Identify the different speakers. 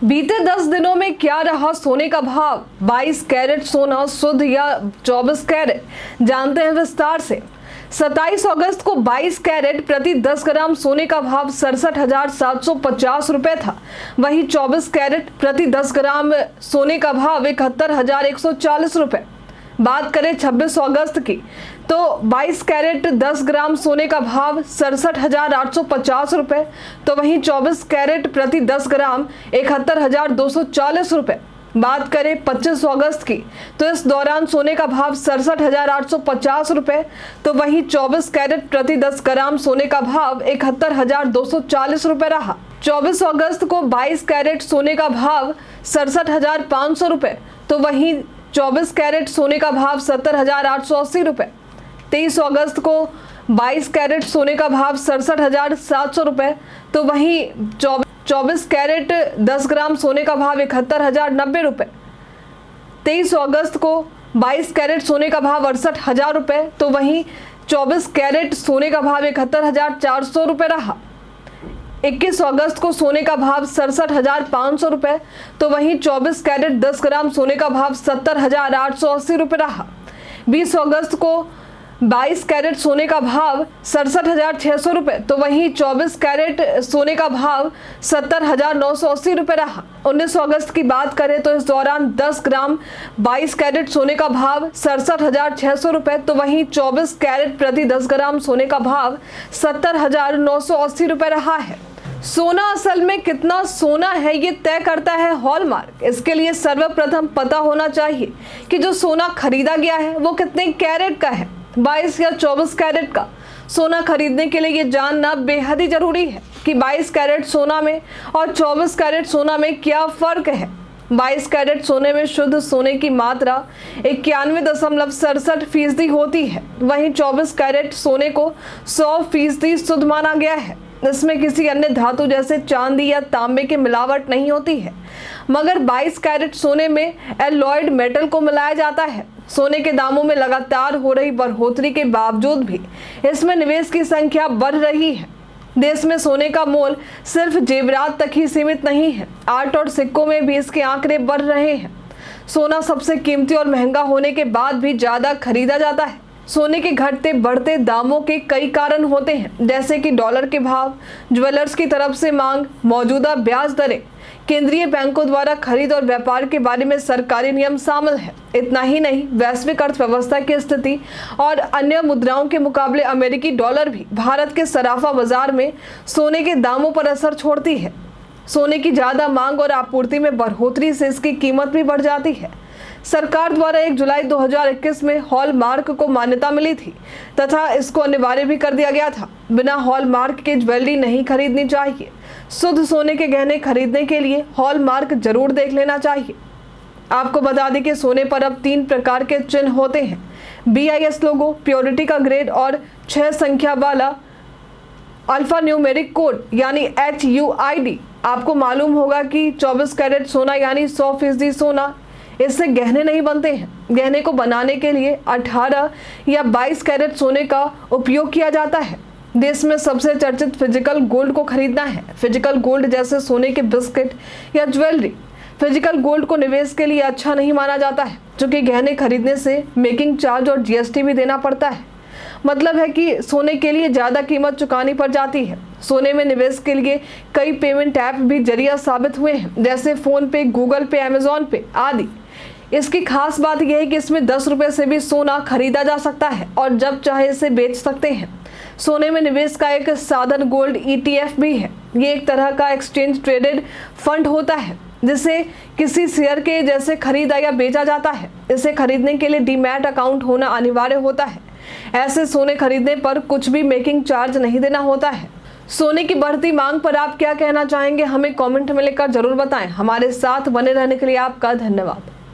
Speaker 1: बीते 10 दिनों में क्या रहा सोने का भाव? 22 कैरेट सोना शुद्ध या 24 कैरेट, जानते हैं विस्तार से। 27 अगस्त को 22 कैरेट प्रति 10 ग्राम सोने का भाव 67,750 रुपए था। वहीं 24 कैरेट प्रति 10 ग्राम सोने का भाव 71,140 रुपए। बात करें 26 अगस्त की, तो 22 कैरेट 10 ग्राम सोने का भाव 67,850 रुपए, तो वहीं 24 कैरेट प्रति 10 ग्राम 71,240 रुपए। बात करें 25 अगस्त की, तो इस दौरान सोने का भाव 67,850 रुपए, तो वहीं 24 कैरेट प्रति 10 ग्राम सोने का भाव 71,240 रुपए रहा। 24 अगस्त को 22 कैरेट सोने का भाव 67,500 रुपए, तो वहीं 24 कैरेट सोने का भाव 70,880 रुपए। 23 अगस्त को 22 कैरेट सोने का भाव 67,700 रुपए, तो वहीं 24 कैरेट 10 ग्राम सोने का भाव 71,090 रुपए। 23 अगस्त को 22 कैरेट सोने का भाव 68,000 रुपए, तो वहीं 24 कैरेट सोने का भाव 71,400 रुपए रहा। 21 अगस्त को सोने का भाव 67,500 रुपए, तो वहीं 24 कैरेट 10 ग्राम सोने का भाव 70,880 रुपए रहा। 20 अगस्त को 22 कैरेट सोने का भाव 67,600 रुपए, तो वहीं 24 कैरेट सोने का भाव 70,980 रुपए रहा। 19 अगस्त की बात करें तो इस दौरान 10 ग्राम 22 कैरेट सोने का भाव 67,600 रुपए, तो वहीं 24 कैरेट प्रति 10 ग्राम सोने का भाव 70,980 रुपए रहा है। सोना असल में कितना सोना है ये तय करता है हॉलमार्क। इसके लिए सर्वप्रथम पता होना चाहिए कि जो सोना खरीदा गया है वो कितने कैरेट का है, 22 या 24 कैरेट का। सोना खरीदने के लिए ये जानना बेहद ही जरूरी है कि 22 कैरेट सोना में और 24 कैरेट सोना में क्या फर्क है। 22 कैरेट सोने में शुद्ध सोने की मात्रा 91.67% होती है, वहीं 24 कैरेट सोने को 100% शुद्ध माना गया है। इसमें किसी अन्य धातु जैसे चांदी या तांबे की मिलावट नहीं होती है, मगर 22 कैरेट सोने में एलॉयड मेटल को मिलाया जाता है। सोने के दामों में लगातार हो रही बढ़ोतरी के बावजूद भी इसमें निवेश की संख्या बढ़ रही है। देश में सोने का मोल सिर्फ जेवरात तक ही सीमित नहीं है, आर्ट और सिक्कों में भी इसके आंकड़े बढ़ रहे हैं। सोना सबसे कीमती और महंगा होने के बाद भी ज्यादा खरीदा जाता है। सोने के घटते बढ़ते दामों के कई कारण होते हैं, जैसे कि डॉलर के भाव, ज्वेलर्स की तरफ से मांग, मौजूदा ब्याज दरें, केंद्रीय बैंकों द्वारा खरीद और व्यापार के बारे में सरकारी नियम शामिल है। इतना ही नहीं, वैश्विक अर्थव्यवस्था की स्थिति और अन्य मुद्राओं के मुकाबले अमेरिकी डॉलर भी भारत के सराफा बाजार में सोने के दामों पर असर छोड़ती है। सोने की ज्यादा मांग और आपूर्ति में बढ़ोतरी से इसकी कीमत भी बढ़ जाती है। सरकार द्वारा 1 जुलाई 2021 में हॉलमार्क को मान्यता मिली थी तथा इसको अनिवार्य भी कर दिया गया था। बिना हॉलमार्क के ज्वेलरी नहीं खरीदनी चाहिए। शुद्ध सोने के गहने खरीदने के लिए हॉलमार्क जरूर देख लेना चाहिए। आपको बता दें कि सोने पर अब 3 प्रकार के चिन्ह होते हैं: BIS लोगो, प्योरिटी का ग्रेड और 6 संख्या वाला अल्फा न्यूमेरिक कोड यानी HUID। आपको मालूम होगा कि 24 कैरेट सोना यानी 100% सोना, इससे गहने नहीं बनते हैं। गहने को बनाने के लिए 18 या 22 कैरेट सोने का उपयोग किया जाता है। देश में सबसे चर्चित फिजिकल गोल्ड को खरीदना है। फिजिकल गोल्ड जैसे सोने के बिस्किट या ज्वेलरी फिजिकल गोल्ड को निवेश के लिए अच्छा नहीं माना जाता है, क्योंकि गहने खरीदने से मेकिंग चार्ज और GST भी देना पड़ता है। मतलब है कि सोने के लिए ज़्यादा कीमत चुकानी पड़ जाती है। सोने में निवेश के लिए कई पेमेंट ऐप भी जरिया साबित हुए हैं, जैसे फोन पे, गूगल पे, अमेजॉन पे आदि। इसकी खास बात यह है कि इसमें 10 रुपए से भी सोना खरीदा जा सकता है और जब चाहे इसे बेच सकते हैं। सोने में निवेश का एक साधन गोल्ड ETF भी है। ये एक तरह का एक्सचेंज ट्रेडेड फंड होता है, जिसे किसी शेयर के जैसे खरीदा या बेचा जाता है। इसे खरीदने के लिए डीमैट अकाउंट होना अनिवार्य होता है। ऐसे सोने खरीदने पर कुछ भी मेकिंग चार्ज नहीं देना होता है। सोने की बढ़ती मांग पर आप क्या कहना चाहेंगे, हमें कमेंट में लिखकर जरूर बताएं। हमारे साथ बने रहने के लिए आपका धन्यवाद।